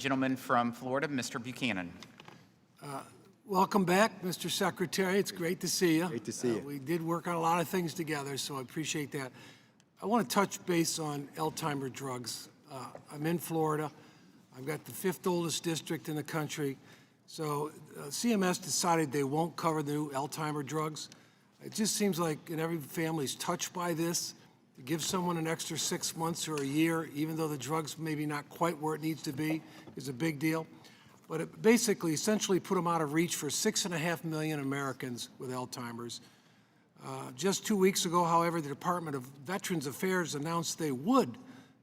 Gentleman from Florida, Mr. Buchanan. Welcome back, Mr. Secretary. It's great to see you. Great to see you. We did work on a lot of things together, so I appreciate that. I want to touch base on Alzheimer drugs. I'm in Florida. I've got the 5th oldest district in the country. So CMS decided they won't cover the new Alzheimer drugs. It just seems like every family's touched by this. To give someone an extra 6 months or a year, even though the drug's maybe not quite where it needs to be, is a big deal. But it basically, essentially put them out of reach for 6.5 million Americans with Alzheimer's. Just 2 weeks ago, however, the Department of Veterans Affairs announced they would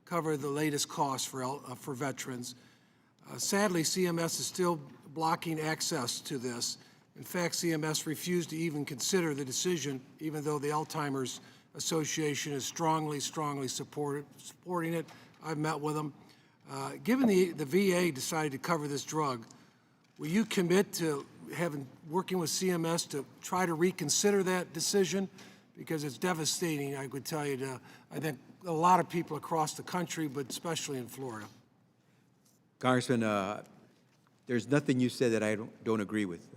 cover the latest costs for veterans. Sadly, CMS is still blocking access to this. In fact, CMS refused to even consider the decision, even though the Alzheimer's Association is strongly supporting it. I've met with them. Given the VA decided to cover this drug, will you commit to working with CMS to try to reconsider that decision? Because it's devastating, I could tell you, to, I think, a lot of people across the country, but especially in Florida. Congressman, there's nothing you said that I don't agree with.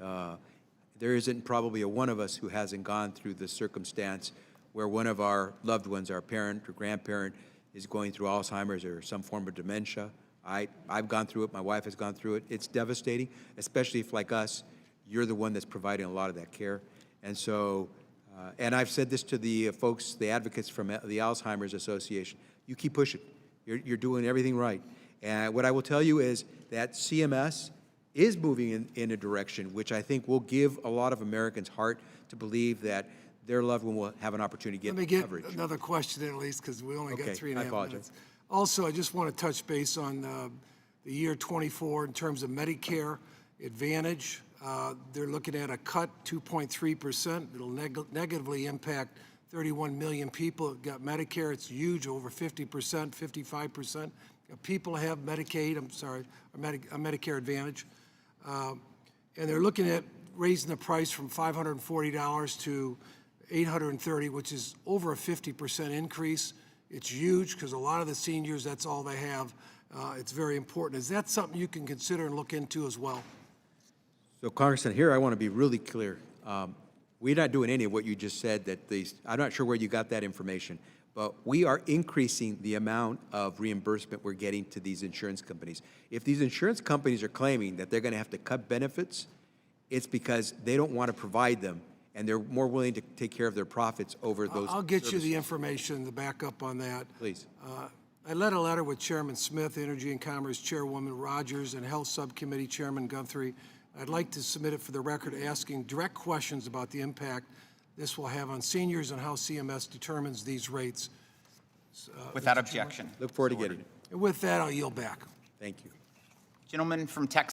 There isn't probably a one of us who hasn't gone through the circumstance where one of our loved ones, our parent or grandparent, is going through Alzheimer's or some form of dementia. I've gone through it. My wife has gone through it. It's devastating, especially if, like us, you're the one that's providing a lot of that care. And so, and I've said this to the folks, the advocates from the Alzheimer's Association, you keep pushing. You're doing everything right. And what I will tell you is that CMS is moving in a direction which I think will give a lot of Americans heart to believe that their loved one will have an opportunity to get coverage. Let me get another question in at least, because we only got 3.5 minutes. Apologize. Also, I just want to touch base on the year 24 in terms of Medicare Advantage. They're looking at a cut, 2.3%. It'll negatively impact 31 million people who got Medicare. It's huge, over 50%, 55%. People have Medicaid, a Medicare Advantage. And they're looking at raising the price from $540 to $830, which is over a 50% increase. It's huge because a lot of the seniors, that's all they have. It's very important. Is that something you can consider and look into as well? So, Congressman, here I want to be really clear. We're not doing any of what you just said. I'm not sure where you got that information, but we are increasing the amount of reimbursement we're getting to these insurance companies. If these insurance companies are claiming that they're going to have to cut benefits, it's because they don't want to provide them, and they're more willing to take care of their profits over those I'll get services. you the information, the backup on that. Please. I led a letter with Chairman Smith, Energy and Commerce Chairwoman Rogers, and Health Subcommittee Chairman Guthrie. I'd like to submit it for the record, asking direct questions about the impact this will have on seniors and how CMS determines these rates. Without objection. Look forward to getting it. And with that, I'll yield back. Thank you. Gentleman from Texas.